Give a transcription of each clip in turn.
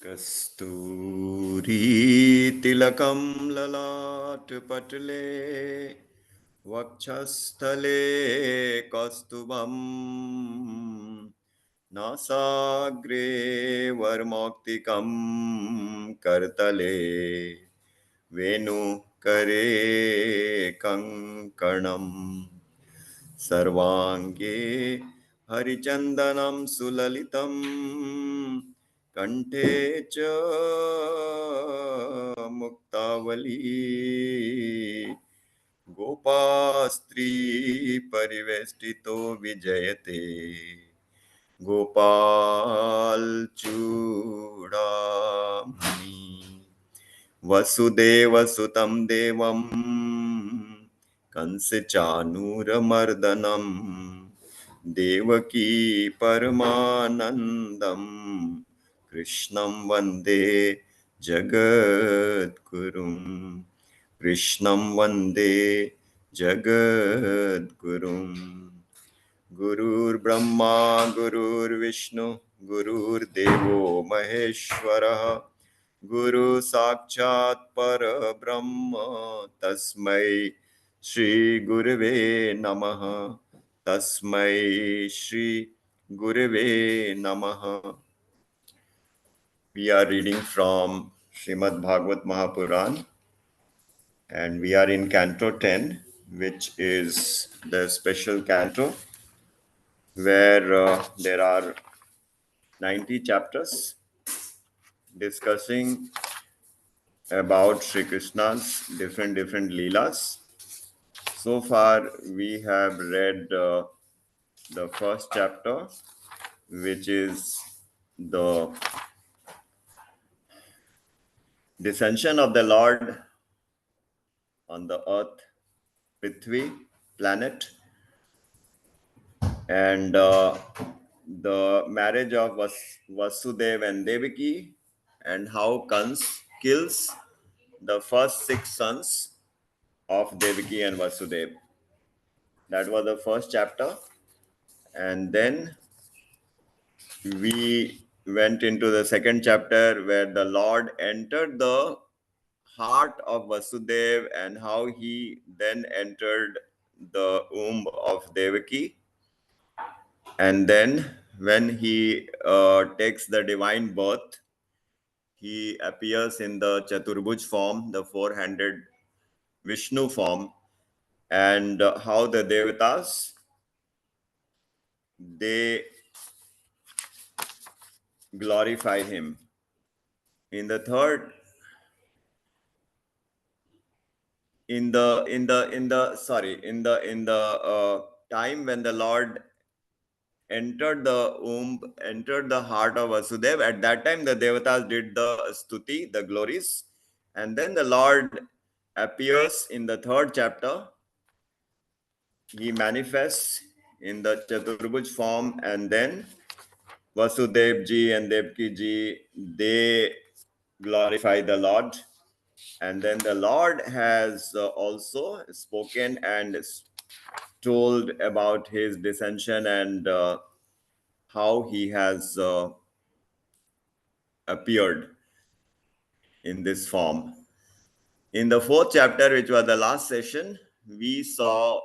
कस्तूरी तिलकं ललाटपटले वक्षस्थले कौस्तुभम् नासाग्रे वर्मौक्तिकं करतले वेणुकरे कङ्कणम् सर्वाङ्गे हरिचन्दनं सुललितं कण्ठे च मुक्तावली गोपास्त्री परिवेष्टितो विजयते गोपालचूडामणि वसुदेवसुतं देवं कंसचानूरमर्दनं देवकी परमानन्दं कृष्णं वन्दे जगद्गुरुं कृष्णं वन्दे जगद्गुरुं गुरुर्ब्रह्मा गुरुर्विष्णु गुरुर्देवो महेश्वरः गुरु साक्षात् परब्रह्म तस्मै श्री गुरवे नमः तस्मै श्री गुरवे नमः. We are reading from Srimad Bhagavad Mahapuran and we are in Canto 10, which is the special canto where there are 90 chapters discussing about Sri Krishna's different leelas. So far, we have read the first chapter, which is the descension of the Lord on the earth, Prithvi, planet, and the marriage of Vasudev and Devaki, and how Kans kills the first 6 sons of Devaki and Vasudev. That was the first chapter. And then we went into the second chapter where the Lord entered the heart of Vasudev and how he then entered the womb of Devaki. And then when he takes the divine birth, he appears in the Chaturbhuj form, the four-handed Vishnu form, and how the Devatas, they glorify him. In the third, in the time when the Lord entered the womb, entered the heart of Vasudev, at that time the Devatas did the stuti, the glories, and then the Lord appears in the third chapter. He manifests in the Chaturbhuj form, and then Vasudev ji and Devaki ji, they glorify the Lord. And then the Lord has also spoken and told about his descension and how he has appeared in this form. In the fourth chapter, which was the last session, we saw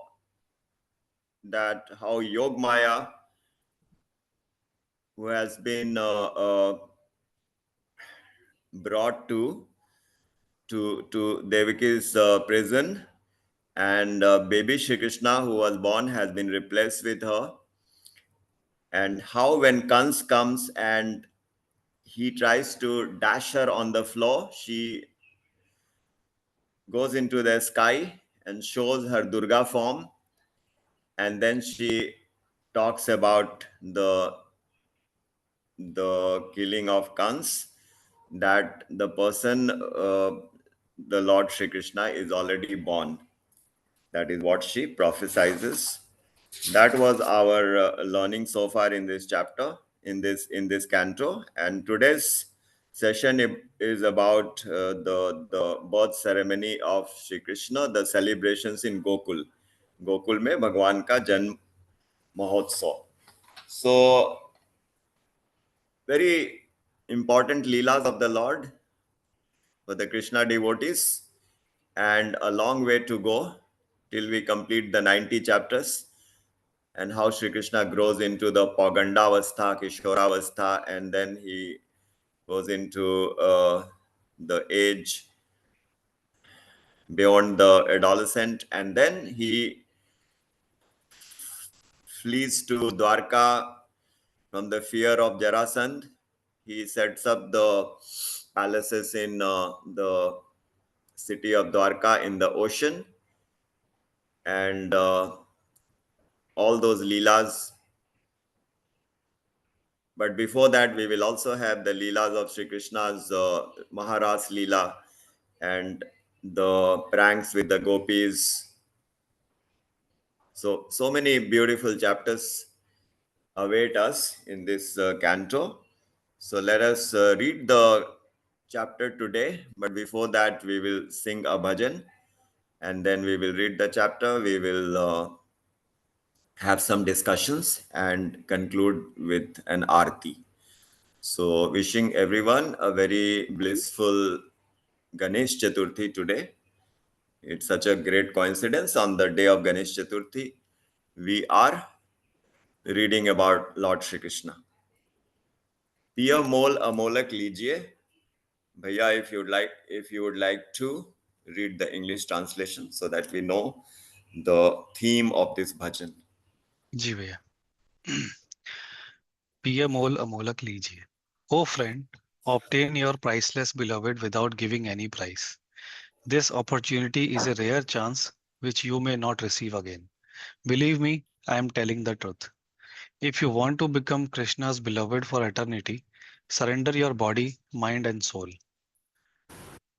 that how Yogmaya, who has been brought to Devaki's prison, and baby Shri Krishna, who was born, has been replaced with her. And how when Kans comes and he tries to dash her on the floor, she goes into the sky and shows her Durga form, and then she talks about the killing of Kans, that the person, the Lord Shri Krishna, is already born. That is what she prophesizes. That was our learning so far in this chapter, in this canto. And today's session is about the birth ceremony of Shri Krishna, the celebrations in Gokul. Gokul में भगवान का जन्म महोत्सव. So very important leelas of the Lord for the Krishna devotees, and a long way to go till we complete the 90 chapters, and how Sri Krishna grows into the Pagandavastha, Kishoravastha, and then he goes into the age beyond the adolescent, and then he flees to Dwarka from the fear of Jarasandh. He sets up the palaces in the city of Dwarka in the ocean, and all those leelas. But before that, we will also have the leelas of Sri Krishna's Maharas Leela and the pranks with the gopis. So many beautiful chapters await us in this canto. So let us read the chapter today. But before that, we will sing a bhajan, and then we will read the chapter. We will have some discussions and conclude with an arti. So, wishing everyone a very blissful Ganesh Chaturthi today. It's such a great coincidence. On the day of Ganesh Chaturthi, we are reading about Lord Shri Krishna. Piya mol amolak lijiye. Bhaiya, if you would like to read the English translation so that we know the theme of this bhajan. जी भैया। पिया मोल अमोलक लीजिए। O friend, obtain your priceless beloved without giving any price. This opportunity is a rare chance which you may not receive again. Believe me, I am telling the truth. If you want to become Krishna's beloved for eternity, surrender your body, mind, and soul.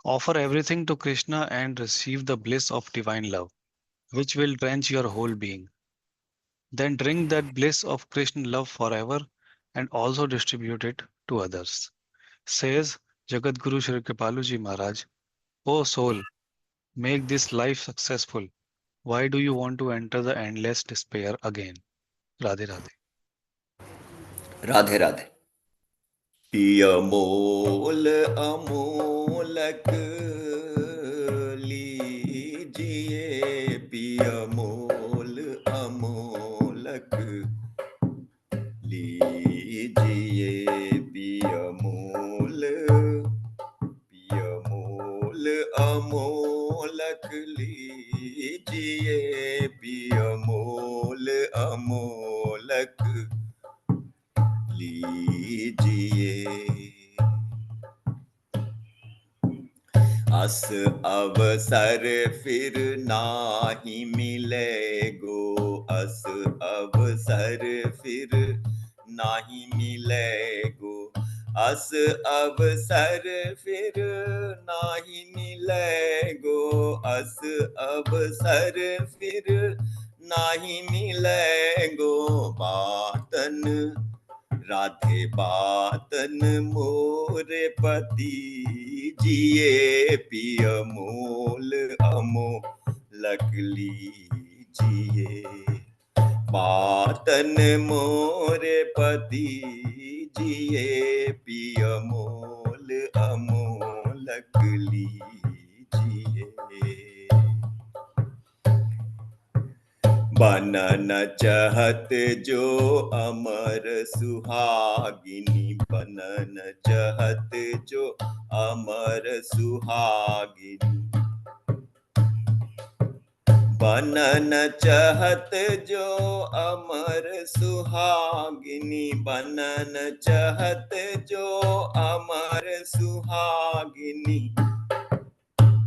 Offer everything to Krishna and receive the bliss of divine love, which will drench your whole being. Then drink that bliss of Krishna love forever and also distribute it to others. Says Jagadguru Shri Kripaluji Maharaj, O soul, make this life successful. Why do you want to enter the endless despair again? Radhe Radhe. Radhe Radhe. पिय मोल अमोलक लीजिए, पिय मोल अमोलक लीजिए, पिय मोल अमोलक लीजिए, पिय मोल अमोलक लीजिए। अस अवसर फिर नाही मिलेगो, अस अवसर फिर नाही मिलेगो, अस अवसर फिर नाही मिलेगो, अस अवसर फिर नाही मिलेगो। बातन राधे बातन मोरे पति जिए, पिय मोल अमोलक लीजिए। बातन मोरे पति जिए, पिय मोल अमोलक लीजिए। बनन चहत जो अमर सुहागिनी, बनन चहत जो अमर सुहागिनी, बनन चहत जो अमर सुहागिनी, बनन चहत जो अमर सुहागिनी।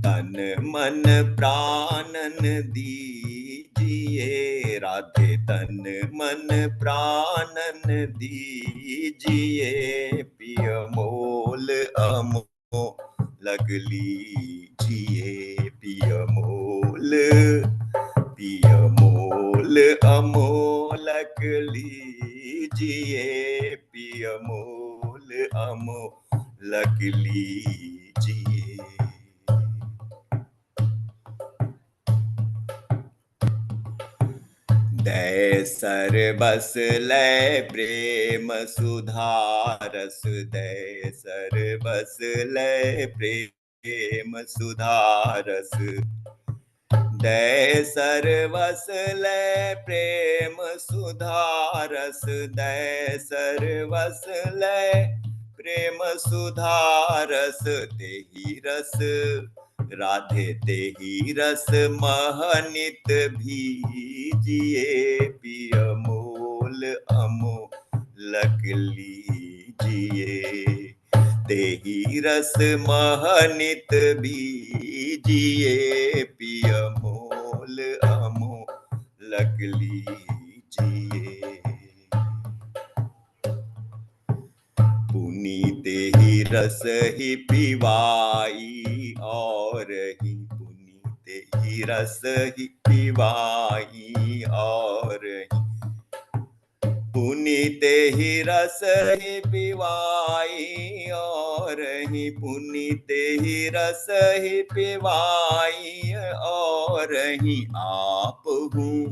तन मन प्राणन दीजिए, राधे तन मन प्राणन दीजिए, पिय मोल अमोलक लीजिए, पिय मोल अमोलक लीजिए, पिय मोल अमोलक लीजिए। दय सरबस लय प्रेम सुधारस, दय सरबस लय प्रेम सुधारस। दय सरवस लय प्रेम सुधारस, दय सरवस लय प्रेम सुधारस। तेहि रस राधे तेहि रस महनित भीजिए, पिय मोल अमोलक लीजिए। तेहि रस महनित भीजिए, पिय मोल अमोलक लीजिए। पुनीते ही रस ही पिवाई और ही, पुनीते ही रस ही पिवाई और ही, पुनीते ही रस ही पिवाई और ही, पुनीते ही रस ही पिवाई और ही। आप हूँ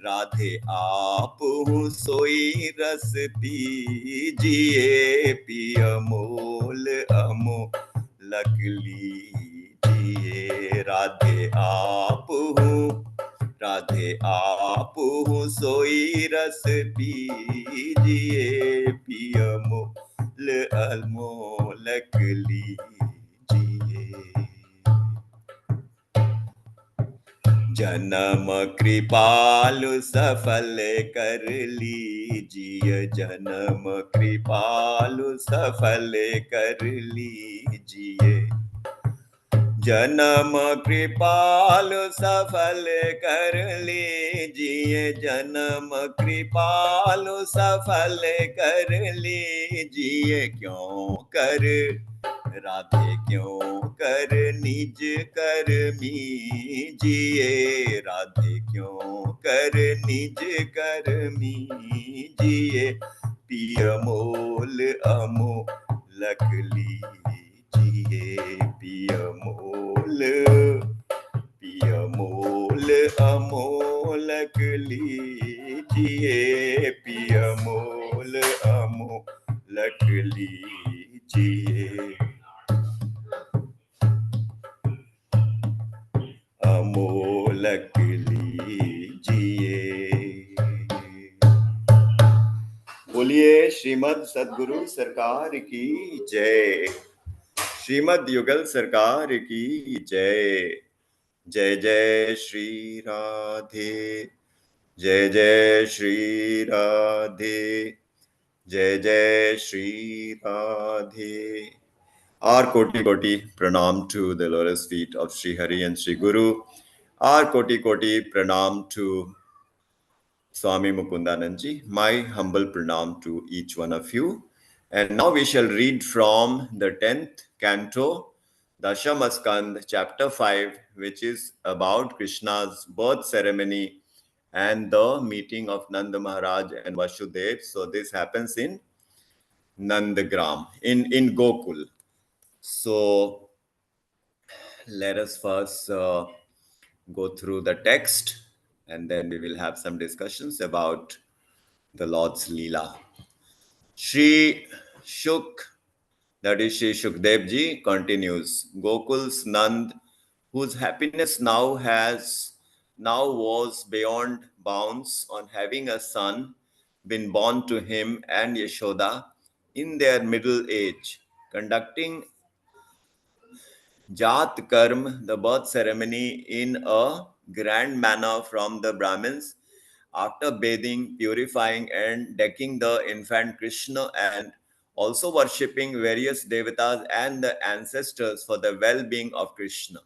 राधे आप हूँ सोई रस पीजिए, पिय मोल अमोलक लीजिए। राधे आप हूँ राधे आप हूँ सोई रस पीजिए, पिय मोल अमोलक लीजिए। जन्म कृपालु सफल कर लीजिए, जन्म कृपालु सफल कर लीजिए। जन्म कृपालु सफल कर लीजिए, जन्म कृपालु सफल कर लीजिए। क्यों कर राधे क्यों कर निज कर मीजिए, राधे क्यों कर निज कर मीजिए। पिय मोल अमोलक लीजिए, पिय मोल अमोलक लीजिए, पिय मोल अमोलक लीजिए। अमोलक लीजिए। बोलिए श्रीमद सद्गुरु सरकार की जय, श्रीमद युगल सरकार की जय। जय जय श्री राधे, जय जय श्री राधे, जय जय Shri Radhe. Our koti koti pranam to the lotus feet of Sri Hari and Sri Guru. Our koti koti pranam to Swami Mukundanandji. My humble pranam to each one of you. And now we shall read from the 10th canto, Dashamaskand, chapter 5, which is about Krishna's birth ceremony and the meeting of Nanda Maharaj and Vasudeva. So this happens in Nandagram, in Gokul. So let us first go through the text, and then we will have some discussions about the Lord's Leela. Shri Shuk, that is Shri Shukdev Ji, continues. Gokul's Nand, whose happiness now was beyond bounds on having a son been born to him and Yashoda in their middle age, conducting Jat Karm, the birth ceremony, in a grand manner from the Brahmins, after bathing, purifying, and decking the infant Krishna, and also worshipping various devatas and the ancestors for the well being of Krishna.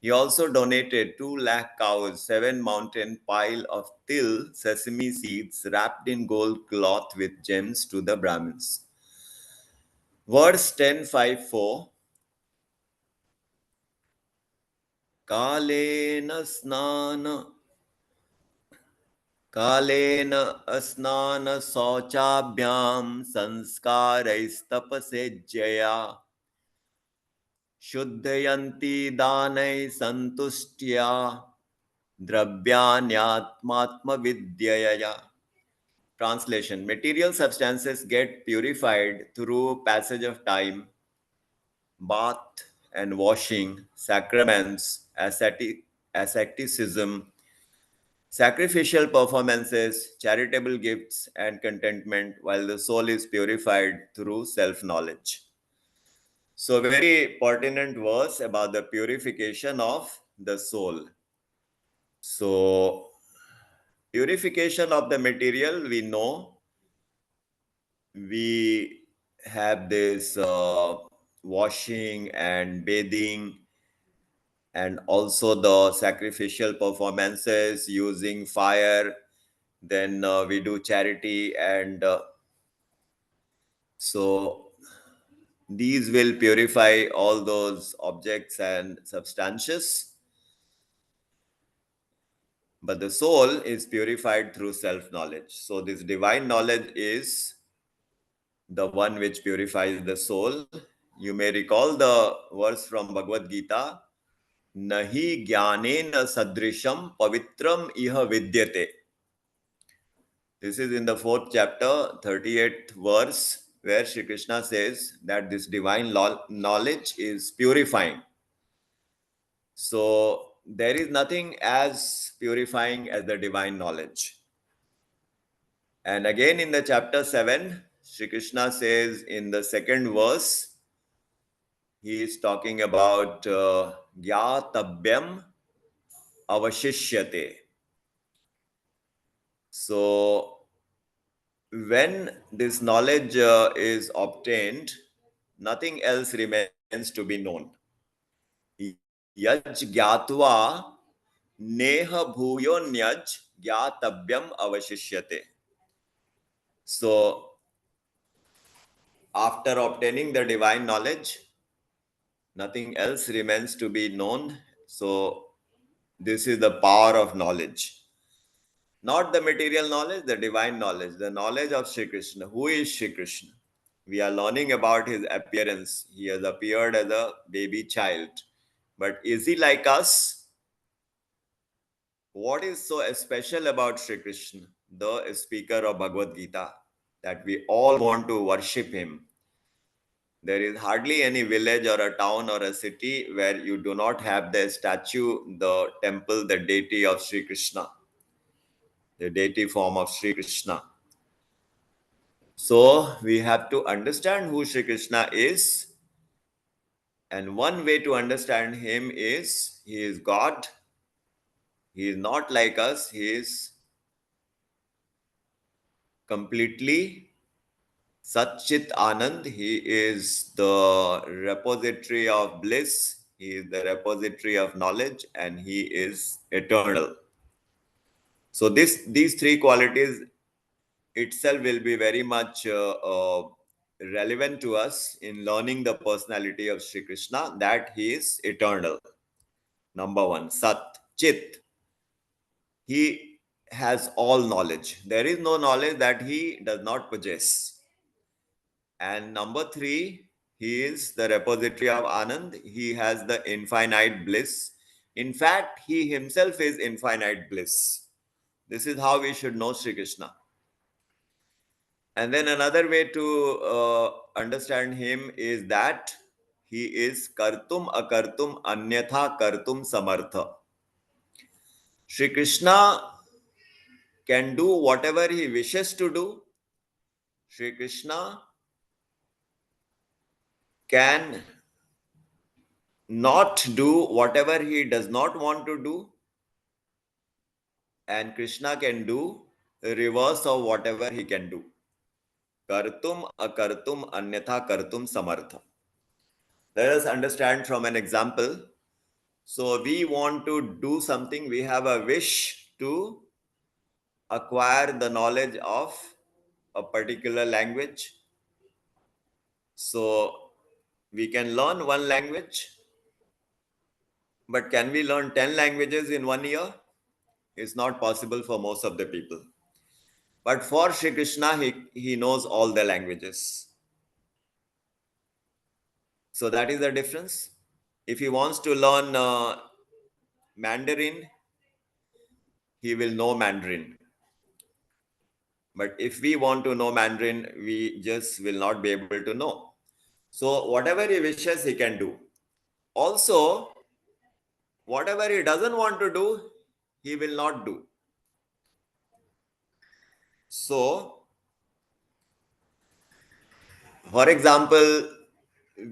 He also donated 2 lakh cows, 7 mountain pile of til, sesame seeds wrapped in gold cloth with gems to the Brahmins. Verse 1054. कालेन स्नान शौचाभ्याम संस्कारैस्तपसेज्जया शुद्धयन्ति दानै सन्तुष्ट्या Dravyanyatmatma vidyaya. Translation: material substances get purified through passage of time, bath and washing, sacraments, asceticism, sacrificial performances, charitable gifts, and contentment, while the soul is purified through self knowledge. So, very pertinent verse about the purification of the soul. So, purification of the material, we know we have this washing and bathing, and also the sacrificial performances using fire. Then we do charity, and so these will purify all those objects and substances. But the soul is purified through self knowledge. So, this divine knowledge is the one which purifies the soul. You may recall the verse from Bhagavad Gita: Nahi jnanena sadrisham pavitram iha vidyate. This is in the 4th chapter, 38th verse, where Shri Krishna says that this divine knowledge is purifying. So there is nothing as purifying as the divine knowledge. And again in the chapter 7, Shri Krishna says in the 2nd verse, he is talking about Gyatabyam avashishyate. So when this knowledge is obtained, nothing else remains to be known. Yaj gyatva neha bhuyo nyaj gyatabyam avashishyate. So, after obtaining the divine knowledge, nothing else remains to be known. So, this is the power of knowledge. Not the material knowledge, the divine knowledge, the knowledge of Shri Krishna. Who is Shri Krishna? We are learning about his appearance. He has appeared as a baby child. But is he like us? What is so special about Shri Krishna, the speaker of Bhagavad Gita, that we all want to worship him? There is hardly any village or a town or a city where you do not have the statue, the temple, the deity of Shri Krishna, the deity form of Shri Krishna. So we have to understand who Shri Krishna is. And one way to understand him is he is God. He is not like us. He is completely Satchit Anand. He is the repository of bliss. He is the repository of knowledge, and he is eternal. So these three qualities itself will be very much relevant to us in learning the personality of Sri Krishna, that he is eternal. Number one, Sat, Chit. He has all knowledge. There is no knowledge that he does not possess. And number three, he is the repository of Anand. He has the infinite bliss. In fact, he himself is infinite bliss. This is how we should know Sri Krishna. And then another way to understand him is that he is Kartum Akartum Anyatha Kartum Samartha. Sri Krishna can do whatever he wishes to do. Sri Krishna can not do whatever he does not want to do. And Krishna can do the reverse of whatever he can do. Kartum Akartum Anyatha Kartum Samartha. Let us understand from an example. So we want to do something, we have a wish to acquire the knowledge of a particular language. So we can learn one language, but can we learn 10 languages in 1 year? It's not possible for most of the people. But for Sri Krishna, he knows all the languages. So that is the difference. If he wants to learn Mandarin, he will know Mandarin. But if we want to know Mandarin, we just will not be able to know. So whatever he wishes, he can do. Also, whatever he doesn't want to do, he will not do. So, for example,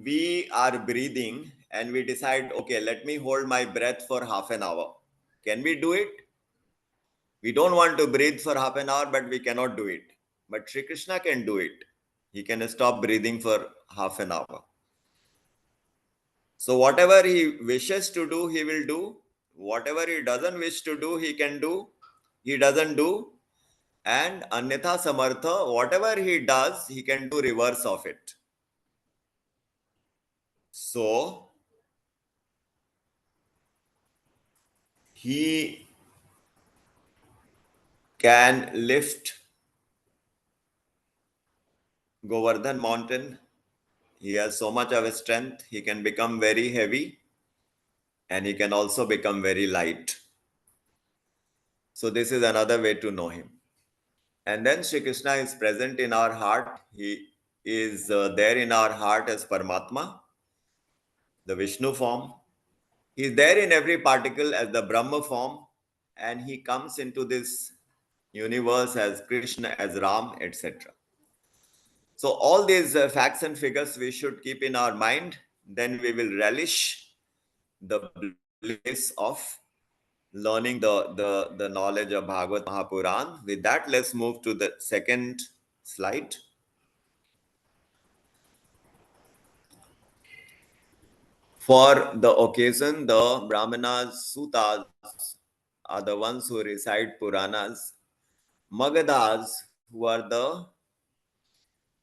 we are breathing and we decide, okay, let me hold my breath for half an hour. Can we do it? We don't want to breathe for half an hour, but we cannot do it. But Sri Krishna can do it. He can stop breathing for half an hour. So, whatever he wishes to do, he will do. Whatever he doesn't wish to do, he can do. He doesn't do. And Anyatha Samartha, whatever he does, he can do reverse of it. So, he can lift Govardhan mountain. He has so much of strength, he can become very heavy and he can also become very light. So, this is another way to know him. And then Sri Krishna is present in our heart. He is there in our heart as Paramatma, the Vishnu form. He is there in every particle as the Brahma form, and he comes into this universe as Krishna, as Ram, etc. So all these facts and figures we should keep in our mind. Then we will relish the bliss of learning the knowledge of Bhagavad Mahapuran. With that, let's move to the second slide. For the occasion, the Brahmanas, Sutas are the ones who recite Puranas. Magadas, who are the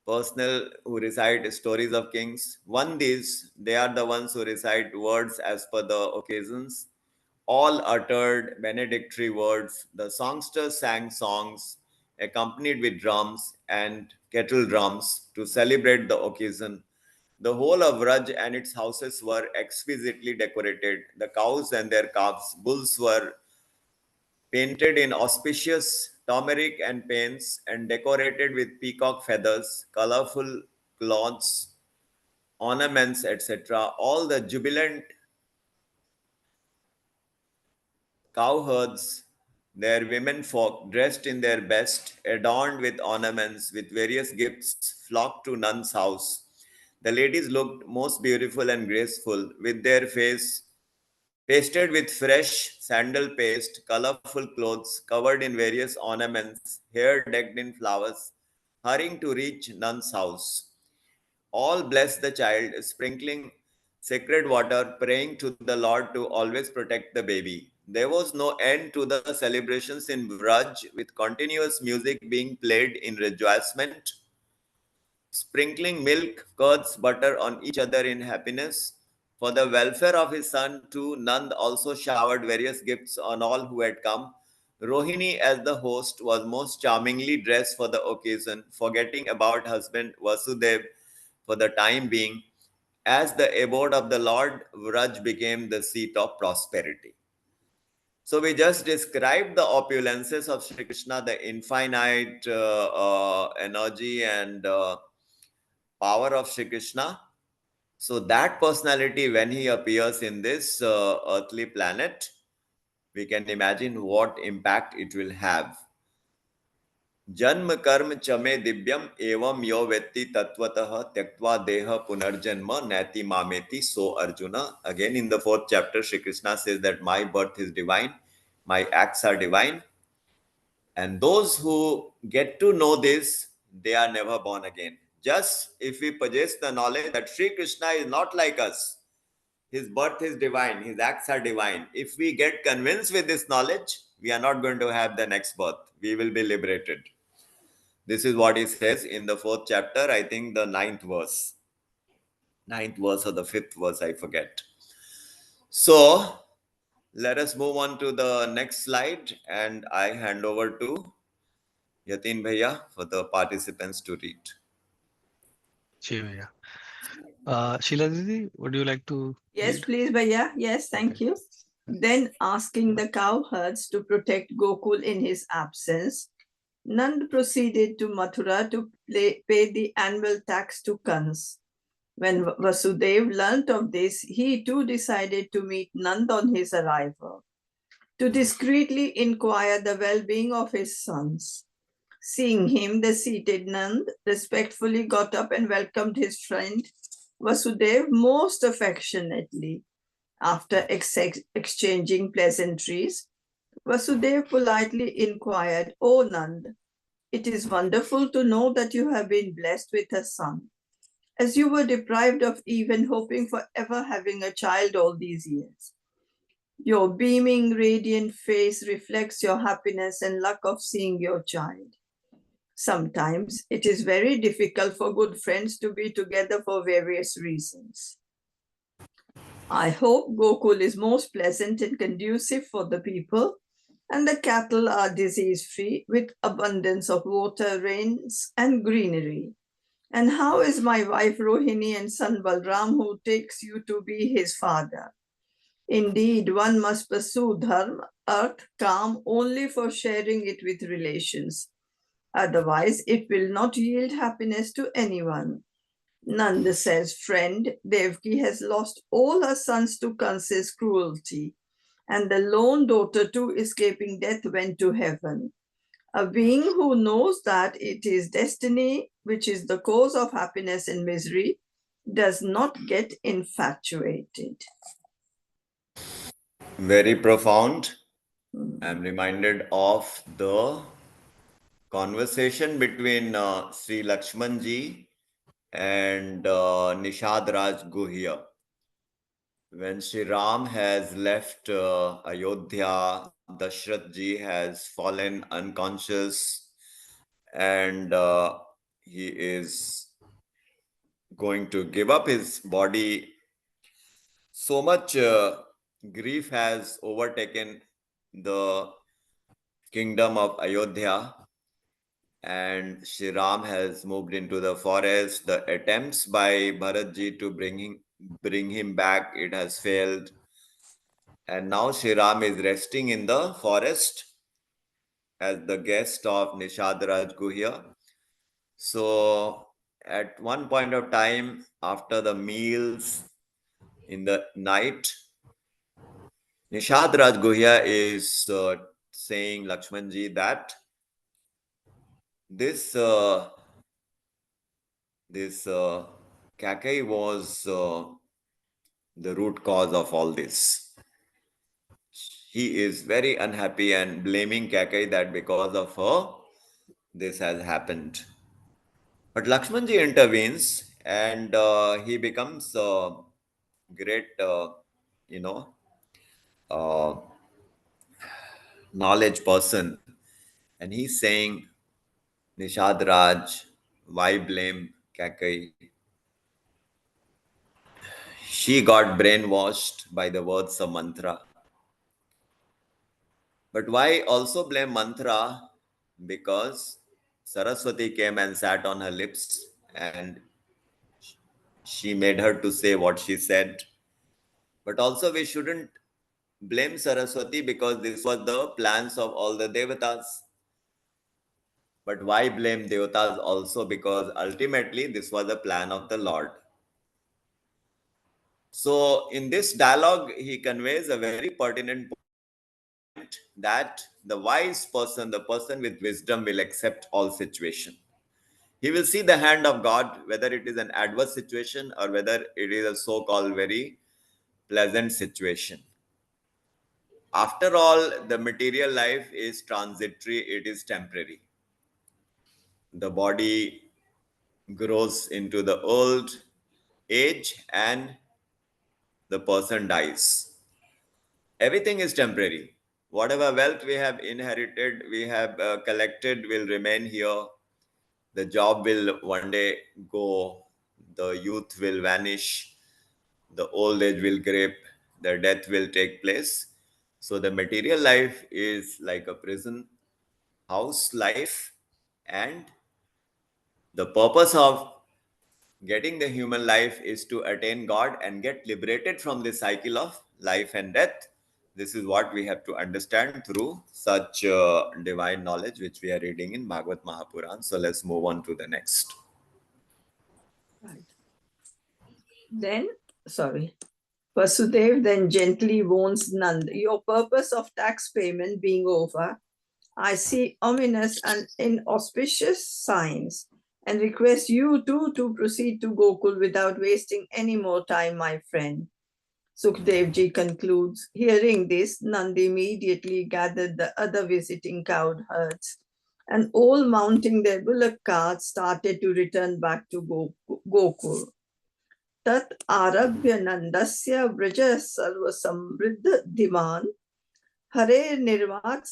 personal who recite stories of kings. Vandis, they are the ones who recite words as per the occasions. All uttered benedictory words. The songsters sang songs accompanied with drums and kettle drums to celebrate the occasion. The whole of Raj and its houses were exquisitely decorated. The cows and their calves, bulls were painted in auspicious turmeric and paints and decorated with peacock feathers, colorful cloths, ornaments, etc. All the jubilant cowherds, their women folk, dressed in their best, adorned with ornaments, with various gifts, flocked to Nan's house. The ladies looked most beautiful and graceful, with their face pasted with fresh sandal paste, colorful clothes covered in various ornaments, hair decked in flowers, hurrying to reach Nan's house. All blessed the child, sprinkling sacred water, praying to the Lord to always protect the baby. There was no end to the celebrations in Vraj, with continuous music being played in rejoicement, sprinkling milk, curds, butter on each other in happiness. For the welfare of his son, too, Nand also showered various gifts on all who had come. Rohini, as the host, was most charmingly dressed for the occasion, forgetting about husband Vasudev for the time being. As the abode of the Lord, Vraj became the seat of prosperity. So we just described the opulences of Sri Krishna, the infinite energy and power of Sri Krishna. So that personality, when he appears in this earthly planet, we can imagine what impact it will have. जन्म कर्म चमे दिव्यम एवं यो वेत्ति तत्वतः त्यक्त्वा देह पुनर्जन्म नैति मामेति so Arjuna. Again in the fourth chapter, Shri Krishna says that my birth is divine, my acts are divine, and those who get to know this, they are never born again. Just if we possess the knowledge that Shri Krishna is not like us, his birth is divine, his acts are divine. If we get convinced with this knowledge, we are not going to have the next birth. We will be liberated. This is what he says in the fourth chapter, I think the ninth verse. Ninth verse or the fifth verse, I forget. So let us move on to the next slide, and I hand over to Yatin Bhaiya for the participants to read. जी भैया। शीला दीदी, would you like to Yes, read? please, Bhaiya. Yes, thank Okay. you. Then, asking the cowherds to protect Gokul in his absence, Nand proceeded to Mathura to pay the annual tax to Kans. When Vasudev learnt of this, he too decided to meet Nand on his arrival, to discreetly inquire the well-being of his sons. Seeing him, the seated Nand respectfully got up and welcomed his friend Vasudev most affectionately. After exchanging pleasantries, Vasudev politely inquired, "O Nand, it is wonderful to know that you have been blessed with a son, as you were deprived of even hoping for ever having a child all these years. Your beaming, radiant face reflects your happiness and luck of seeing your child. Sometimes it is very difficult for good friends to be together for various reasons. I hope Gokul is most pleasant and conducive for the people, and the cattle are disease-free with abundance of water, rains, and greenery. And how is my wife Rohini and son Balram, who takes you to be his father? Indeed, one must pursue dharma, earth, calm only for sharing it with relations. Otherwise, it will not yield happiness to anyone. Nanda says, friend, Devki has lost all her sons to Kansa's cruelty, and the lone daughter too, escaping death, went to heaven. A being who knows that it is destiny which is the cause of happiness and misery does not get infatuated." Very profound. I'm reminded of the conversation between Sri Lakshmanji and Nishad Raj Guhya. When Sri Ram has left Ayodhya, Dashrath ji has fallen unconscious, and he is going to give up his body. So much grief has overtaken the kingdom of Ayodhya, and Shri Ram has moved into the forest. The attempts by Bharatji to bring him back, it has failed. And now Shri Ram is resting in the forest as the guest of Nishad Raj Guhya. So at one point of time, after the meals in the night, Nishad Raj Guhya is saying Lakshmanji that this Kakai was the root cause of all this. He is very unhappy and blaming Kakai that because of her this has happened. But Lakshmanji intervenes, and he becomes a great, you know, uh, knowledge person, and he's saying, Nishad Raj, why blame Kakai? She got brainwashed by the words of mantra. But why also blame mantra? Because Saraswati came and sat on her lips, and she made her to say what she said. But also we shouldn't blame Saraswati because this was the plans of all the devatas. But why blame devatas also? Because ultimately this was the plan of the Lord. So in this dialogue, he conveys a very pertinent point that the wise person, the person with wisdom, will accept all situation. He will see the hand of God, whether it is an adverse situation or whether it is a so-called very pleasant situation. After all, the material life is transitory, it is temporary. The body grows into the old age and the person dies. Everything is temporary. Whatever wealth we have inherited, we have collected will remain here. The job will one day go. The youth will vanish. The old age will grip. The death will take place. So the material life is like a prison house life, and the purpose of getting the human life is to attain God and get liberated from the cycle of life and death. This is what we have to understand through such divine knowledge which we are reading in Bhagavad Mahapuran. So let's move on to the next. Right. Then, Vasudev then gently warns Nand, your purpose of tax payment being over, I see ominous and inauspicious signs and request you too to proceed to Gokul without wasting any more time, my friend. Sukhdevji concludes, hearing this, Nand immediately gathered the other visiting cowherds and all mounting their bullock carts started to return back to Gokul. Tat arabhya nandasya vraja sarva samriddha dhiman Hare nirvat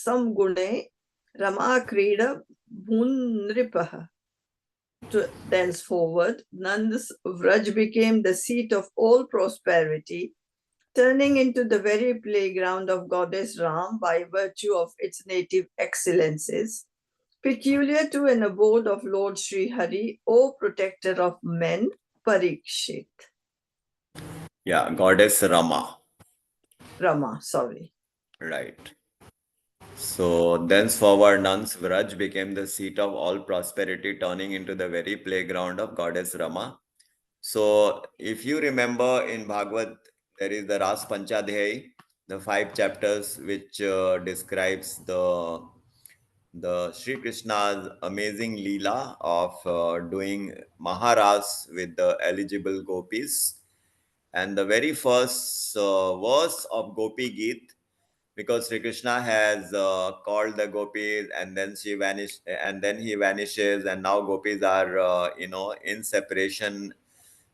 samgune Rama Krida Bhunripaha. Thenceforward, Nanda's Vraj became the seat of all prosperity, turning into the very playground of Goddess Ram by virtue of its native excellences, peculiar to an abode of Lord Sri Hari, O protector of men, Parikshit. Yeah, Goddess Rama. Right. So thenceforward, Nand's Vraj became the seat of all prosperity, turning into the very playground of Goddess Rama. So if you remember in Bhagavad, there is the Ras Panchadhyay, the 5 chapters which describes the Sri Krishna's amazing leela of doing Maharas with the eligible gopis. And the very first verse of Gopi Geet, because Sri Krishna has called the gopis and then she vanished and then he vanishes, and now gopis are in separation,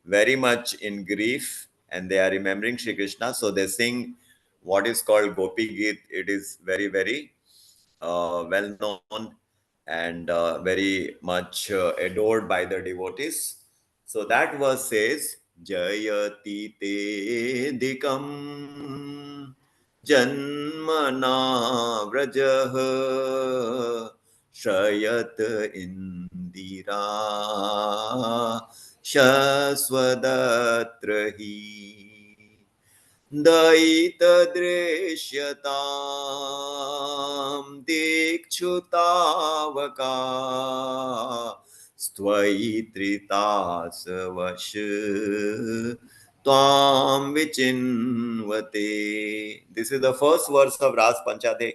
very much in grief, and they are remembering Sri Krishna. So they sing what is called Gopi Geet. It is very, very well known and very much adored by the devotees. So that verse says, Jayati te dikam janmana vrajah shayat indira shaswadatrahi दयितदृश्यतां दीक्षुतावका स्त्वयि त्रितासवश त्वां विचिन्वते. This is the first verse of Ras Panchadhyay,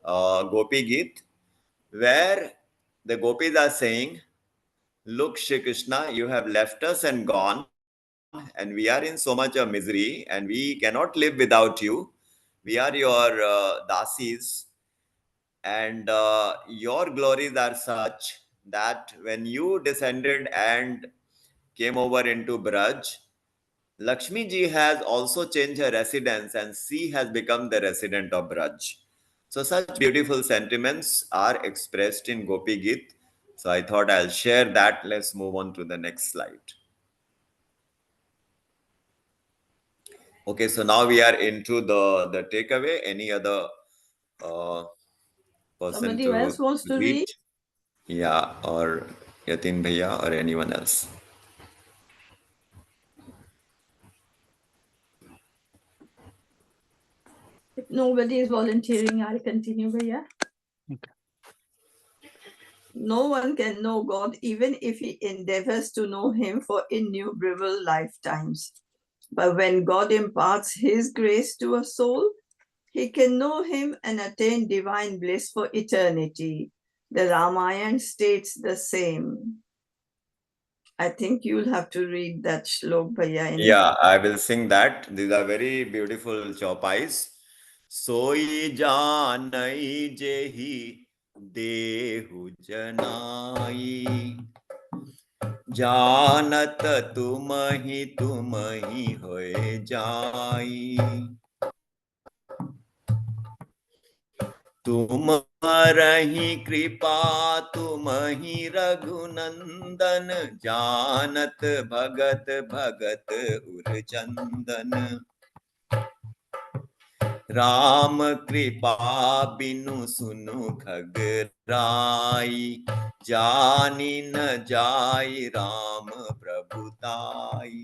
Gopi Geet, where the gopis are saying, look, Shri Krishna, you have left us and gone, and we are in so much of misery, and we cannot live without you. We are your dasis, and your glories are such that when you descended and came over into Braj, Lakshmi ji has also changed her residence, and she has become the resident of Braj. So such beautiful sentiments are expressed in Gopi Geet. So I thought I'll share that. Let's move on to the next slide. Okay, so now we are into the takeaway. Any other person Somebody else wants to read? Yeah, or Yatin Bhaiya or anyone else. If nobody is volunteering, I'll continue, Bhaiya. Okay. No one can know God even if he endeavors to know him for innumerable lifetimes. But when God imparts his grace to a soul, he can know him and attain divine bliss for eternity. The Ramayana states the same. I think you'll have to read that shlok, Bhaiya. Yeah, I will sing that. These are very beautiful chaupais. Soi janai jehi dehu janai जानत तुम ही होए जाई तुम रही कृपा तुम ही रघुनंदन जानत भगत भगत उर चंदन राम कृपा बिनु सुनु खगराई जानी न जाई राम प्रभुताई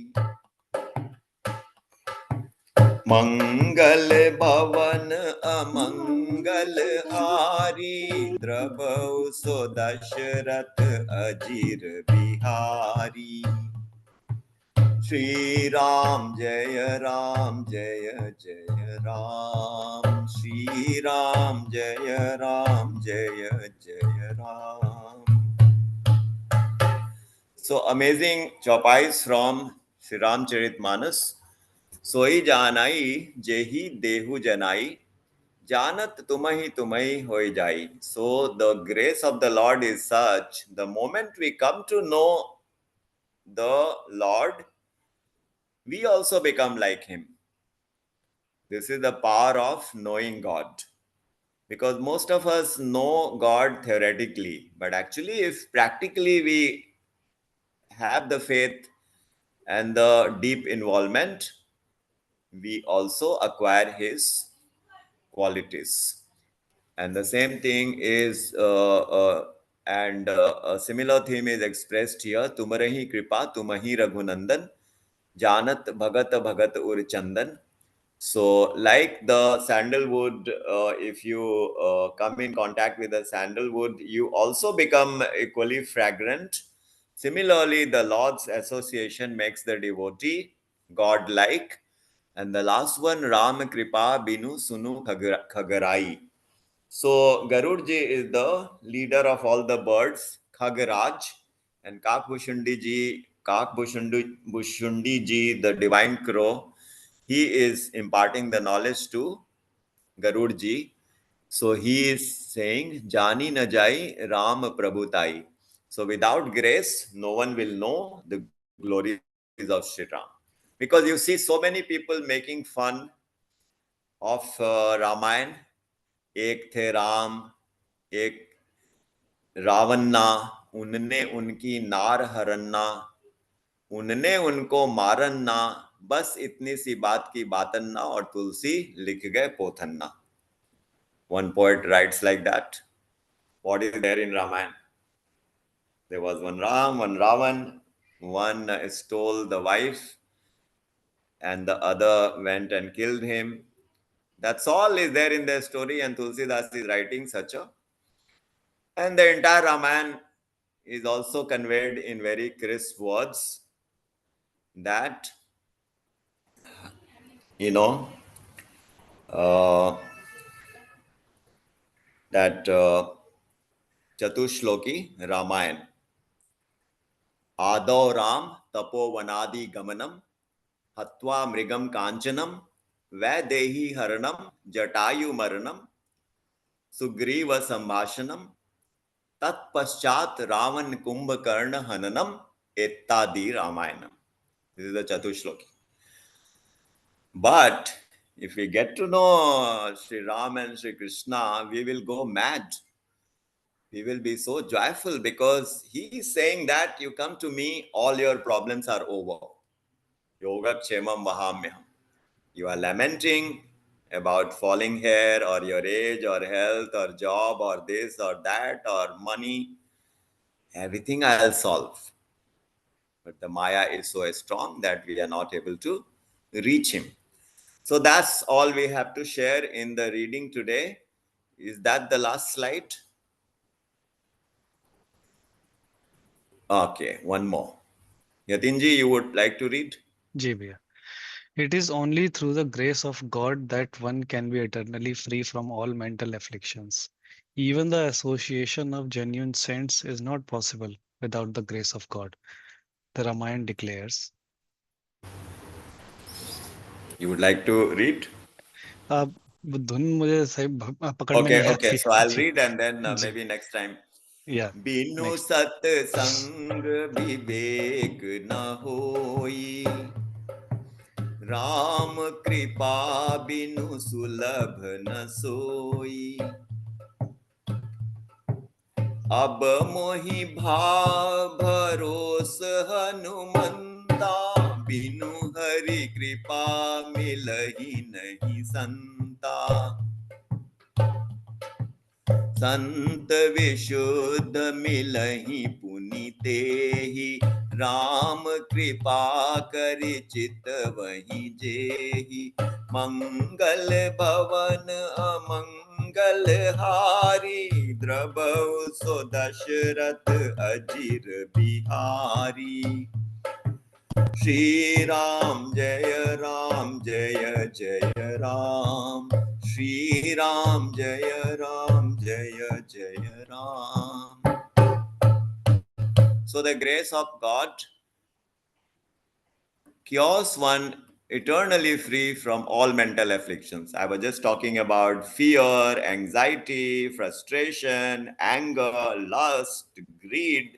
मंगल भवन अमंगल हारी, द्रवहु सो दशरथ अजीर बिहारी। श्री राम जय जय राम, श्री राम जय जय Ram. So amazing chopais from Sri Ramcharitmanas. सोई जानाई जेहि देहु जनाई, janat tumai hoi jai. So the grace of the Lord is such, the moment we come to know the Lord, we also become like him. This is the power of knowing God. Because most of us know God theoretically, but actually if practically we have the faith and the deep involvement, we also acquire his qualities. And the same thing is, a similar theme is expressed here. Tumarahi kripa, tumahi raghunandan, janat bhagat bhagat ur chandan. So, like the sandalwood, if you come in contact with the sandalwood, you also become equally fragrant. Similarly, the Lord's association makes the devotee God-like. And the last one, Ram Kripa Binu Sunu Khagarai. So Garudji is the leader of all the birds, Khagaraj, and Kakbhushundi ji, the divine crow, he is imparting the knowledge to Garudji. So he is saying, Jani na jai Ram Prabhutai. So without grace, no one will know the glories of Sri Ram. Because you see so many people making fun of Ramayana. एक थे राम, एक रावन्ना, उनने उनकी नार हरन्ना, उनने उनको मारन्ना, बस इतनी सी बात की बातन्ना, और तुलसी लिख गए पोथन्ना. One poet writes like that. What is there in Ramayana? There was one Ram, one Ravan, one stole the wife, and the other went and killed him. That's all is there in their story, and Tulsidas is writing such a. And the entire Ramayana is also conveyed in very crisp words that, you know, that Chatushloki Ramayana. Ado Ram Tapovanadi Gamanam Hatva Mrigam Kanchanam Vadehi Haranam Jatayu Maranam Sugriva Sambhashanam Tat Paschat Ravan Kumbhakarna Hananam Ettadi Ramayanam. This is the Chatushloki. But if we get to know Sri Ram and Sri Krishna, we will go mad. We will be so joyful because he is saying that you come to me, all your problems are over. Yoga Kshemam Vahamyam. You are lamenting about falling hair or your age or health or job or this or that or money. Everything I'll solve. But the Maya is so strong that we are not able to reach him. So that's all we have to share in the reading today. Is that the last slide? Okay, one more. Yatinji, you would like to read? जी भैया. It is only through the grace of God that one can be eternally free from all mental afflictions. Even the association of genuine saints is not possible without the grace of God. The Ramayana declares. You would like to read? वो धुन मुझे सही पकड़ में नहीं Okay, आती. so I'll ji, read and then ji, maybe next time. yeah, बिनु next. सत्संग विवेक न होई, राम कृपा बिनु सुलभ न सोई. अब मोहि भाव भरोस हनुमंता, बिनु हरि कृपा मिलहि नहीं संता. संत विशुद्ध मिलहि पुनितेहि, राम कृपा करि चित वही जेहि. मंगल भवन अमंगल हारी, द्रवहु सो दशरथ अजिर बिहारी। श्री राम जय जय राम, श्री राम जय जय Ram. So the grace of God cures one eternally free from all mental afflictions. I was just talking about fear, anxiety, frustration, anger, lust, greed,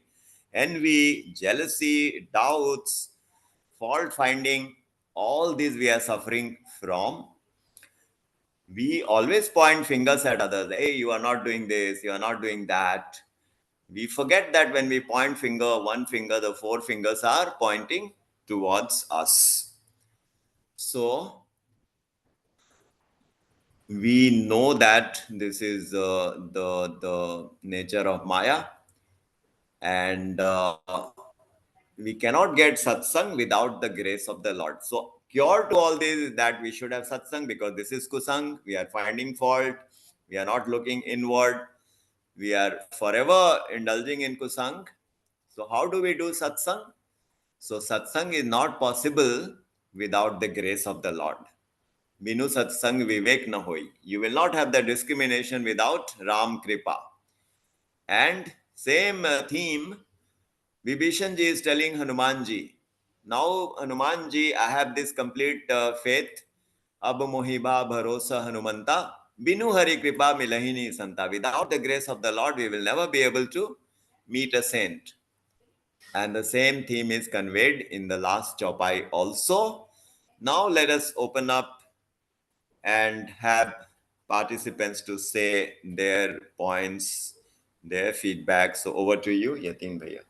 envy, jealousy, doubts, fault finding. All these we are suffering from. We always point fingers at others. Hey, you are not doing this, you are not doing that. We forget that when we point one finger, the four fingers are pointing towards us. So we know that this is the nature of Maya, and we cannot get satsang without the grace of the Lord. So cure to all this is that we should have satsang, because this is kusang. We are finding fault. We are not looking inward. We are forever indulging in kusang. So how do we do satsang? So satsang is not possible without the grace of the Lord. Binu satsang vivek na hoi. You will not have the discrimination without Ram Kripa. And same theme, Vibhishan ji is telling Hanuman ji. Now Hanuman ji, I have this complete faith. Ab mohiba bharosa Hanumanta. Binu hari kripa milahini santa. Without the grace of the Lord, we will never be able to meet a saint. And the same theme is conveyed in the last chopai also. Now let us open up and have participants to say their points, their feedback. So over to you, Yatin Bhaiya.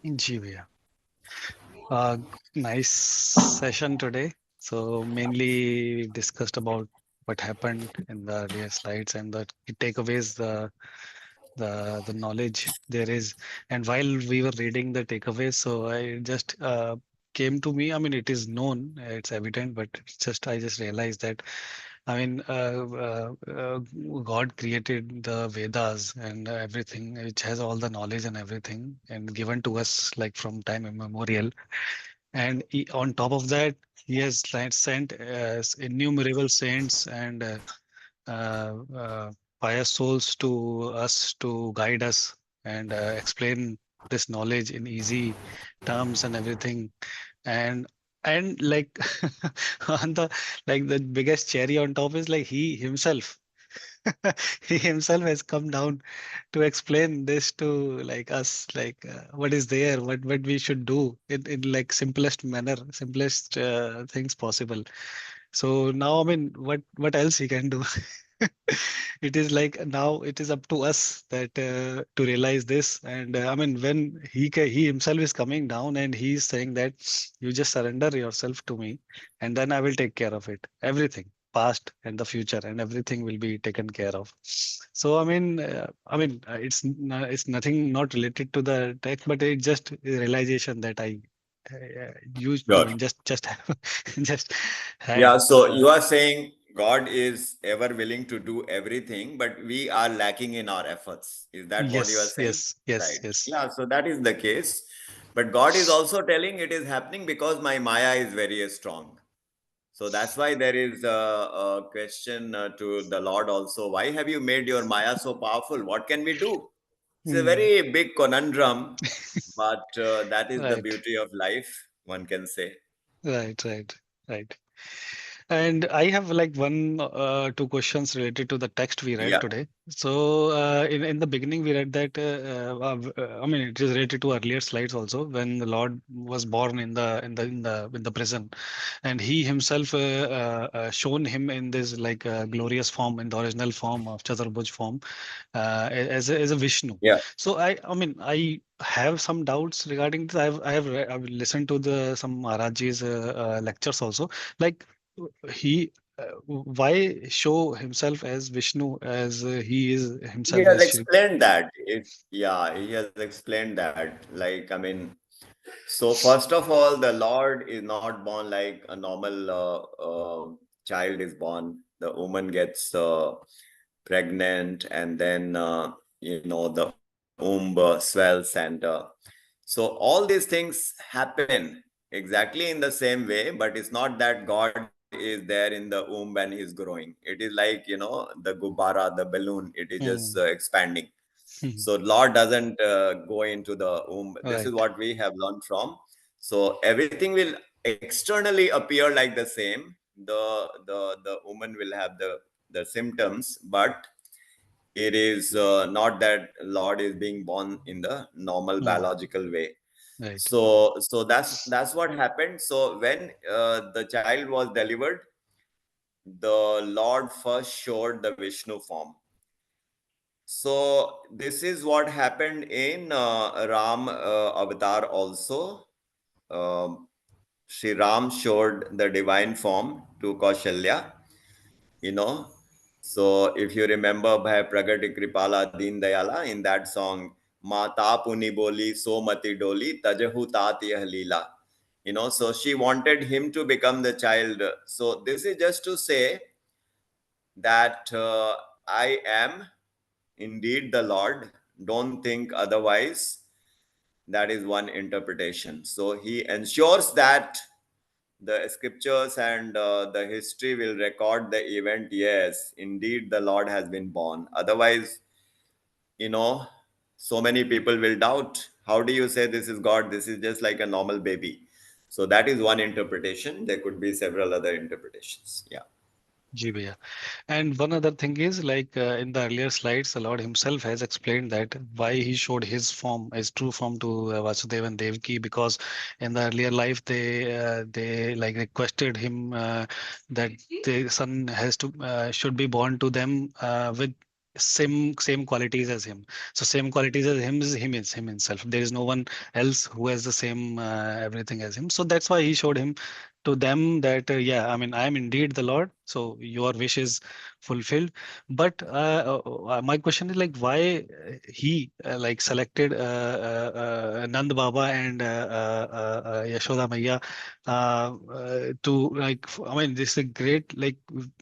जी भैया. Nice session today. So mainly we discussed about what happened in the earlier slides and the takeaways, the knowledge there is. And while we were reading the takeaways, so I just came to me. I mean, it is known, it's evident, but it's just I just realized that. I mean, God created the Vedas and everything, which has all the knowledge and everything, and given to us like from time immemorial. And on top of that, he has sent innumerable saints and pious souls to us to guide us and explain this knowledge in easy terms and everything. And like on the like the biggest cherry on top is like he himself he himself has come down to explain this to like us, like what is there, what we should do in like simplest manner, simplest things possible. So now, I mean, what else he can do? It is like now it is up to us that to realize this. And I mean, when he himself is coming down and he is saying that you just surrender yourself to me, and then I will take care of it, everything, past and the future, and everything will be taken care of. So it's nothing not related to the text, but it's just a realization that I used. I Sure. mean, just have just had. Yeah, so you are saying God is ever willing to do everything, but we are lacking in our efforts. Is that what you are Yes, saying? yes, yes, Right. yes. Yeah, so that is the case. But God is also telling it is happening because my Maya is very strong. So that's why there is a question to the Lord also. Why have you made your Maya so powerful? What can we do? It's a Hmm. very big conundrum, but that is the Right, beauty of life, one can say. right, right. And I have like one, two questions related to the text we read Yeah. today. So in the beginning we read that I mean it is related to earlier slides also when the Lord was born in the prison, and he himself shown him in this like glorious form in the original form of Chaturbhuj form as a Vishnu. Yeah. So I mean I have some doubts regarding this. I've listened to the some Maharajji's lectures also. Like he why show himself as Vishnu as he is He himself has as Shri? explained that. Yeah, he has explained that. Like, I mean, So first of all, the Lord is not born like a normal child is born. The woman gets pregnant, and then the womb swells, and so all these things happen exactly in the same way. But it's not that God is there in the womb and He's growing. It is like the gubbara, the balloon. It is just Hmm. expanding. Hmm. So Lord doesn't go into the womb. This is Right. what we have learned from. So everything will externally appear like the same. The woman will have the symptoms, but it is not that Lord is being born in the normal Hmm. biological way. Right. So that's what happened. So when the child was delivered, the Lord first showed the Vishnu form. So this is what happened in Ram avatar also. Um, Sri Ram showed the divine form to Kaushalya, you know. So if you remember Bhai Pragati Kripala Deen Dayala in that song, Mata Puni Boli So Mati Doli Tajahu Tat Yah Leela. So she wanted him to become the child. So this is just to say that I am indeed the Lord. Don't think otherwise. That is one interpretation. So he ensures that the scriptures and the history will record the event. Yes, indeed, the Lord has been born. Otherwise, you know, so many people will doubt. How do you say this is God? This is just like a normal baby. So that is one interpretation. There could be several other interpretations. Yeah. Ji bhaiya. And one other thing is like in the earlier slides, the Lord Himself has explained that why He showed His form, His true form to Vasudeva and Devaki, because in the earlier life they like requested Him that the son has to should be born to them with same qualities as him. So same qualities as him is him himself. There is no one else who has the same everything as him. So that's why He showed him to them that yeah, I mean, I am indeed the Lord, so your wish is fulfilled. But my question is like why he like selected Nand Baba and Yashoda Maiya to like I mean, this is a great like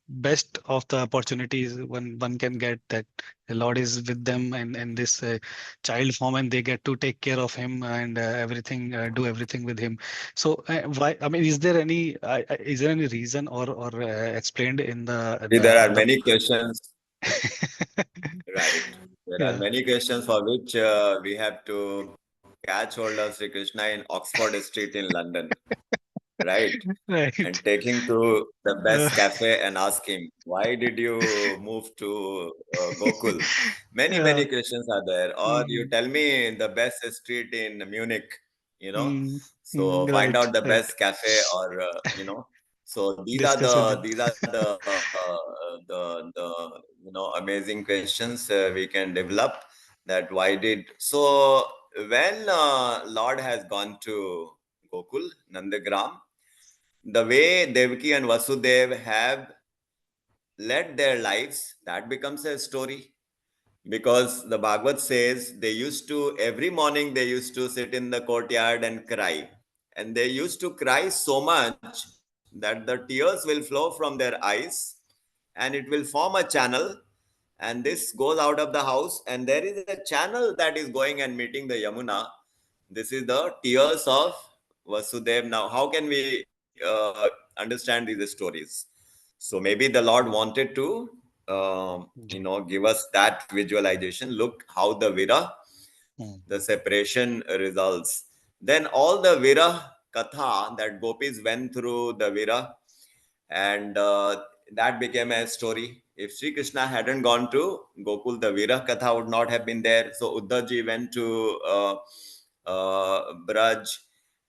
best of the opportunities when one can get that the Lord is with them and in this child form, and they get to take care of him and everything, do everything with him. So why? I mean, is there any reason or explained in See, there are the many questions, right? There are yeah, many questions for which we have to catch hold of Sri Krishna in Oxford Street in London, right? And right. take him to the Uh, best cafe and ask him, why did you move to Gokul? Many yeah. questions are there. Or you Mm, tell me the best street in Munich, you know. mm, So find right, out the right. best cafe, or So Discuss with them. these are the amazing questions we can develop. That why did so when Lord has gone to Gokul, Nandagram, the way Devaki and Vasudev have led their lives, that becomes a story. Because the Bhagavad says they used to, every morning, they used to sit in the courtyard and cry. And they used to cry so much that the tears will flow from their eyes and it will form a channel. And this goes out of the house, and there is a channel that is going and meeting the Yamuna. This is the tears of Vasudev. Now, how can we understand these stories? So maybe the Lord wanted to, give us that visualization. Look how the Vira, Mm, the separation results. Then all the Vira Katha that gopis went through the Vira, and that became a story. If Sri Krishna hadn't gone to Gokul, the Vira Katha would not have been there. So Uddhavji went to Braj,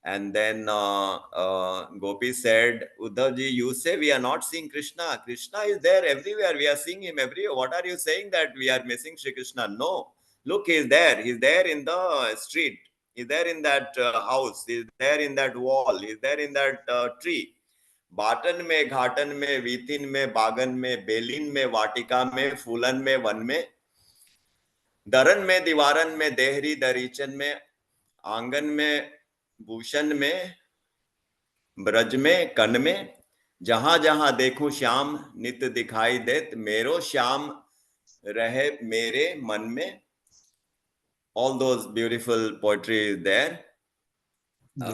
and then Gopi said, Uddhavji, you say we are not seeing Krishna. Krishna is there everywhere. We are seeing him everywhere. What are you saying that we are missing Sri Krishna? No. Look, he is there. He's there in the street. He's there in that house. He's there in that wall. He's there in that tree. बाटन में घाटन में वीतिन में बागन में बेलिन में वाटिका में फूलन में one में दरन में दीवारन में देहरी दरीचन में आंगन में भूषण में, ब्रज में, कन में, जहां जहां देखूं श्याम नित दिखाई देत, मेरो श्याम रहे मेरे मन में. All those beautiful poetry is there. Ji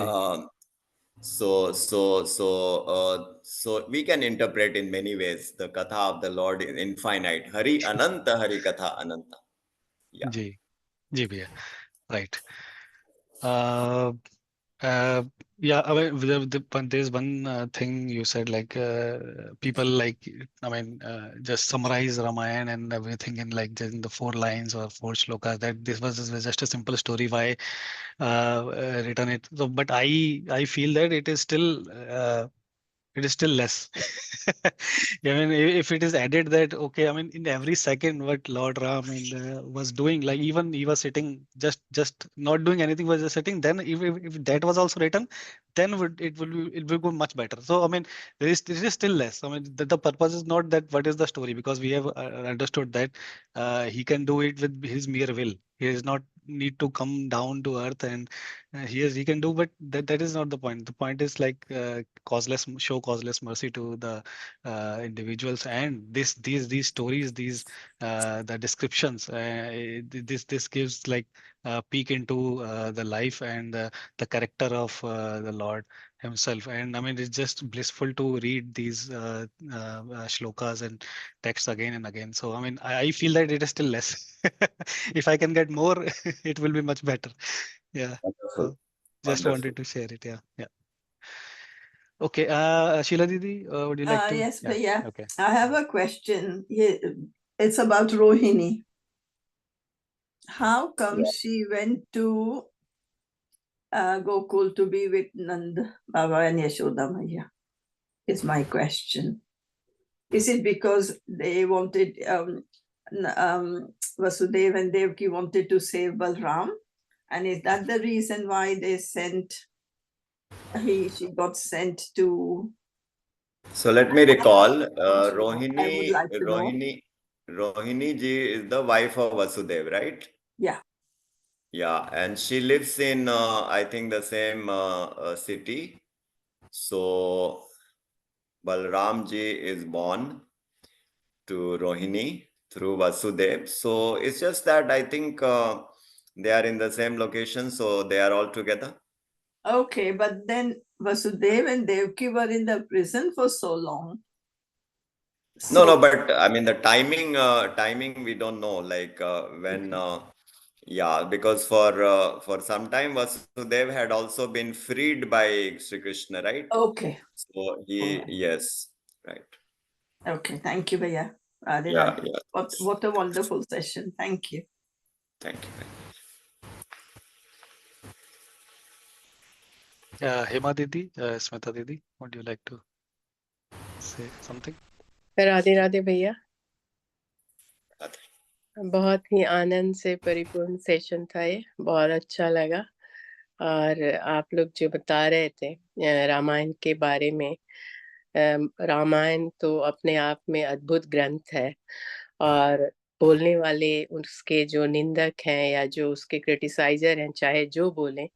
So we can interpret in many ways the katha of the Lord in infinite. Hari Ananta, Hari Katha Ananta. Yeah. जी जी भैया right. Uh, yeah, I mean, there's one thing you said, like people like, I mean, just summarize Ramayana and everything in like just in the 4 lines or 4 shlokas. That this was just a simple story. Why written it? So, but I feel that it is still less. I mean, if it is added that, okay, I mean, in every second, what Lord Ram was doing, like even he was sitting, just not doing anything, was just sitting. Then, if that was also written, then it will go much better. So, I mean, there is still less. I mean, the purpose is not that what is the story, because we have understood that he can do it with his mere will. He does not need to come down to earth, and he can do, but that is not the point. The point is like show causeless mercy to the individuals, and these stories, the descriptions, this gives like a peek into the life and the character of the Lord himself. And I mean, it's just blissful to read these shlokas and texts again and again. So I mean, I feel that it is still less. If I can get more, it will be much better. Yeah. Wonderful. So just Wonderful. wanted to share it. Yeah. Yeah. Okay. Sheila Didi, would you like to? Yes, Yeah. Bhaiya. Okay. I have a question. It's about Rohini. How come she went to Gokul to be with Nand Baba and Yashoda Maya? Is my question. Is it because they wanted Vasudev and Devaki wanted to save Balram, and is that the reason why they sent? She got sent to. So let me recall, I would like to know. Rohini ji is the wife of Vasudev, right? Yeah. Yeah, and she lives in, I think, the same city. So Balram ji is born to Rohini through Vasudev. So it's just that I think they are in the same location, so they are all together. Okay, but then Vasudev and Devaki were in the prison for so long. No, but I mean the timing we don't know. Like when, yeah, because for some time Vasudev had also been freed by Sri Krishna, right? Okay. So yes, right. Okay, thank you, Bhaiya. Yeah. What a wonderful session. Thank you. Thank you. Hema Didi, Smita Didi, would you like to say something? Radhe Radhe भैया. राधे. बहुत ही आनंद से परिपूर्ण session था ये, बहुत अच्छा लगा. और आप लोग जो बता रहे थे रामायण के बारे में, रामायण तो अपने आप में अद्भुत ग्रंथ है, और बोलने वाले उसके जो निंदक हैं या जो उसके क्रिटिसाइजर हैं, चाहे जो बोलें,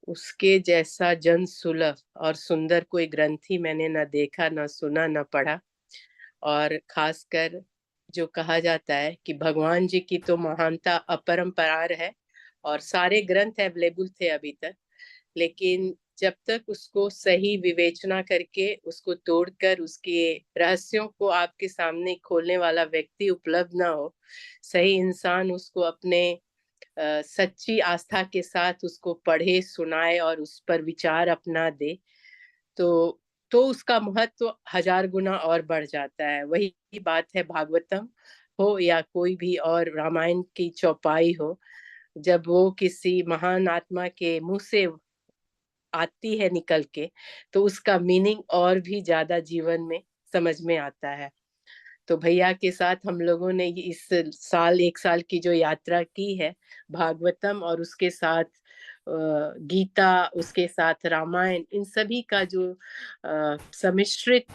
उसके जैसा जन सुलभ और सुंदर कोई ग्रंथ ही मैंने न देखा, न सुना, न पढ़ा. और खासकर जो कहा जाता है कि भगवान जी की तो महानता अपरंपार है, और सारे ग्रंथ अवेलेबल थे अभी तक, लेकिन जब तक उसको सही विवेचना करके उसको तोड़कर उसके रहस्यों को आपके सामने खोलने वाला व्यक्ति उपलब्ध ना हो, सही इंसान उसको अपने सच्ची आस्था के साथ उसको पढ़े, सुनाए और उस पर विचार अपना दे, तो उसका महत्व 1000 गुना और बढ़ जाता है. वही बात है भागवतम हो या कोई भी और रामायण की चौपाई हो, जब वो किसी महान आत्मा के मुंह से आती है निकल के, तो उसका मीनिंग और भी ज्यादा जीवन में समझ में आता है. तो भैया के साथ हम लोगों ने इस साल 1 साल की जो यात्रा की है, भागवतम और उसके साथ गीता, उसके साथ रामायण, इन सभी का जो सम्मिश्रित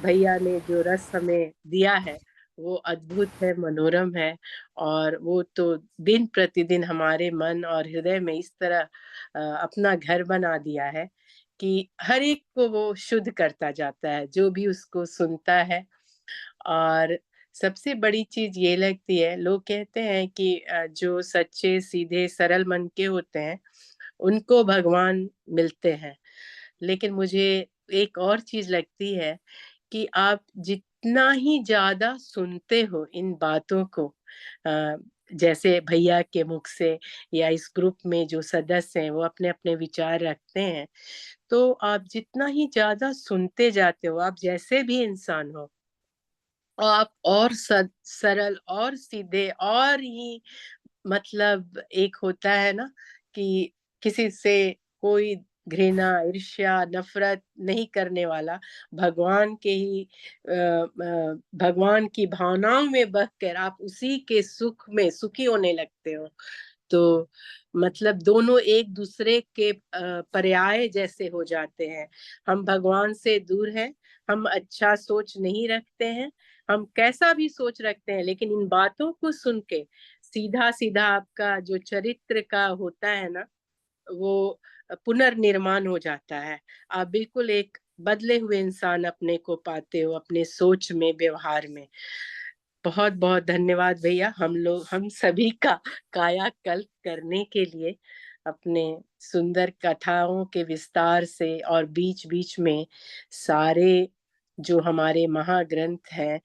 भैया ने जो रस हमें दिया है, वो अद्भुत है, मनोरम है, और वो तो दिन प्रतिदिन हमारे मन और हृदय में इस तरह अपना घर बना दिया है कि हर एक को वो शुद्ध करता जाता है, जो भी उसको सुनता है। और सबसे बड़ी चीज ये लगती है, लोग कहते हैं कि जो सच्चे, सीधे, सरल मन के होते हैं उनको भगवान मिलते हैं, लेकिन मुझे एक और चीज लगती है कि आप जितना ही ज्यादा सुनते हो इन बातों को, जैसे भैया के मुख से या इस ग्रुप में जो सदस्य हैं वो अपने अपने विचार रखते हैं, तो आप जितना ही ज्यादा सुनते जाते हो, आप जैसे भी इंसान हो, आप और सरल और सीधे और ही, मतलब एक होता है ना कि किसी से कोई घृणा, ईर्ष्या, नफरत नहीं करने वाला, भगवान के ही भगवान की भावनाओं में बहकर आप उसी के सुख में सुखी होने लगते हो। तो मतलब दोनों एक दूसरे के पर्याय जैसे हो जाते हैं। हम भगवान से दूर हैं, हम अच्छा सोच नहीं रखते हैं, हम कैसा भी सोच रखते हैं, लेकिन इन बातों को सुन के सीधा सीधा आपका जो चरित्र का होता है ना, वो पुनर्निर्माण हो जाता है। आप बिल्कुल एक बदले हुए इंसान अपने को पाते हो, अपने सोच में, व्यवहार में। बहुत बहुत धन्यवाद भैया, हम सभी का कायाकल्प करने के लिए, अपने सुंदर कथाओं के विस्तार से, और बीच बीच में सारे जो हमारे महाग्रंथ हैं,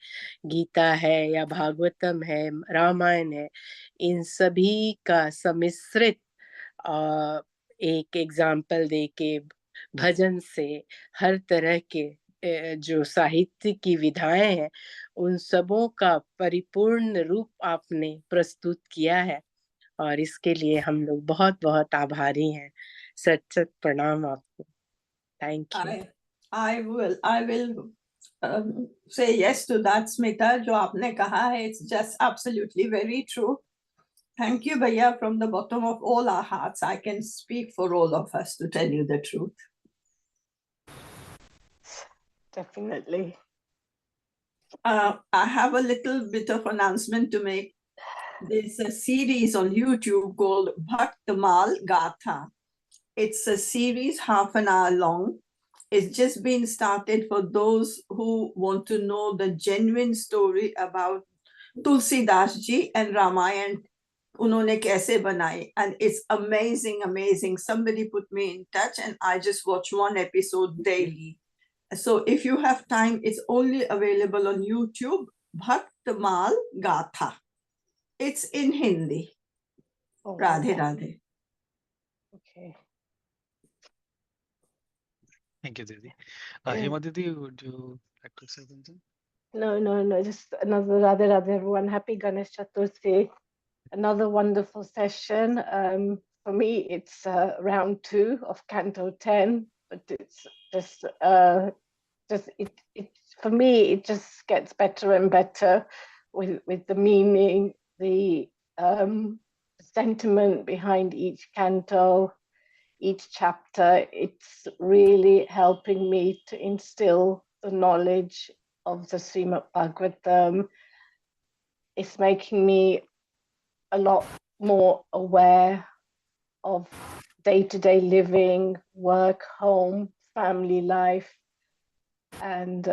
गीता है या भागवतम है, रामायण है, इन सभी का सम्मिश्रित एक एग्जाम्पल दे के, भजन से, हर तरह के जो साहित्य की विधाएं हैं, उन सबों का परिपूर्ण रूप आपने प्रस्तुत किया है, और इसके लिए हम लोग बहुत बहुत आभारी हैं। सच सच प्रणाम आपको। Thank you. I will say yes to that, Smita. जो आपने कहा है, it's just absolutely very true. Thank you, Bhaiya, from the bottom of all our hearts. I can speak for all of us to tell you the truth. Definitely. I have a little bit of announcement to make. There's a series on YouTube called Bhaktamal Gatha. It's a series, half an hour long. It's just been started for those who want to know the genuine story about Tulsidas ji and Ramayan. Unhone kaise banai, and it's amazing. Somebody put me in touch, and I just watch one episode daily. So if you have time, it's only available on YouTube. Bhaktamal Gatha. It's in Hindi. Oh, Radhe wow. Radhe. Okay. Thank you, Didi. Yeah. Hema Didi, would you like to say something? No. Just another Radhe Radhe, everyone. Happy Ganesh Chaturthi. Another wonderful session. For me, it's round 2 of Canto 10, but it's just for me, it just gets better and better with the meaning, the sentiment behind each canto, each chapter. It's really helping me to instill the knowledge of the Srimad Bhagavatam. It's making me a lot more aware of day-to-day living, work, home, family life, and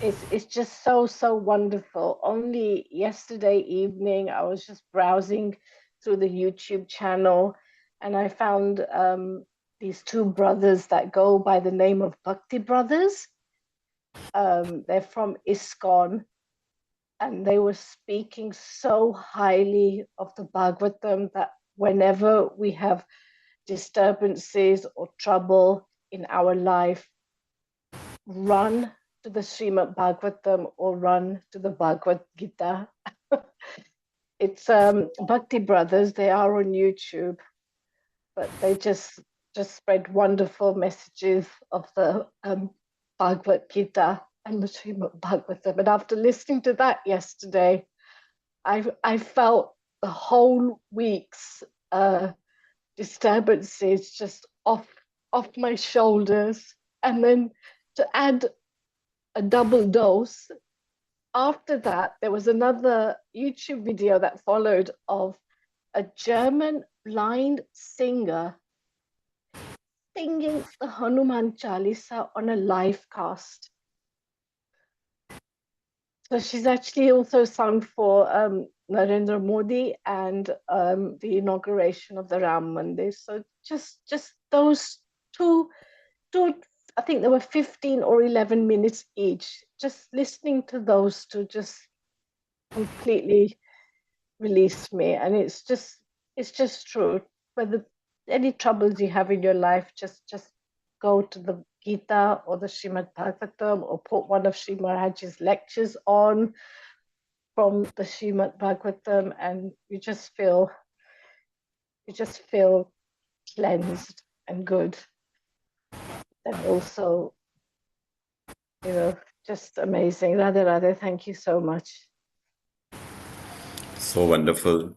it's just so wonderful. Only yesterday evening, I was just browsing through the YouTube channel, and I found these 2 brothers that go by the name of Bhakti Brothers. They're from ISKCON, and they were speaking so highly of the Bhagavatam that whenever we have disturbances or trouble in our life, run to the Srimad Bhagavatam or run to the Bhagavad Gita. It's Bhakti Brothers. They are on YouTube, but they just spread wonderful messages of the Bhagavad Gita and the Srimad Bhagavatam. But after listening to that yesterday, I felt the whole week's disturbances just off my shoulders, and then to add a double dose. After that, there was another YouTube video that followed of a German blind singer singing the Hanuman Chalisa on a live cast. So she's actually also sung for Narendra Modi and the inauguration of the Ram Mandir. So just those two, I think there were 15 or 11 minutes each. Just listening to those two just completely released me, and it's just true. Whether any troubles you have in your life, just go to the Gita or the Srimad Bhagavatam, or put one of Sri Maharaj's lectures on from the Srimad Bhagavatam, and you just feel cleansed and good. And also, just amazing. Radhe Radhe, thank you so much. So wonderful.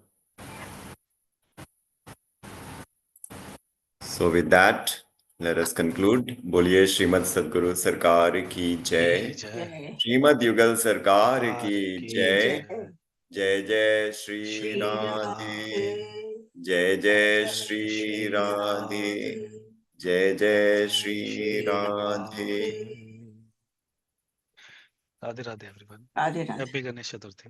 So with that, let us conclude. Boliye Srimad Sadguru Sarkar ki jai. Jai. Srimad Yugal Sarkar ki की jai. जय। Jai Jai Shri Shri Radhe. Radhe. Jai Jai Jai Shri Shri Radhe. Radhe. Jai Jai Shri Shri Radhe. Radhe. Radhe Radhe everyone. Radhe Radhe. Happy Ganesh Chaturthi.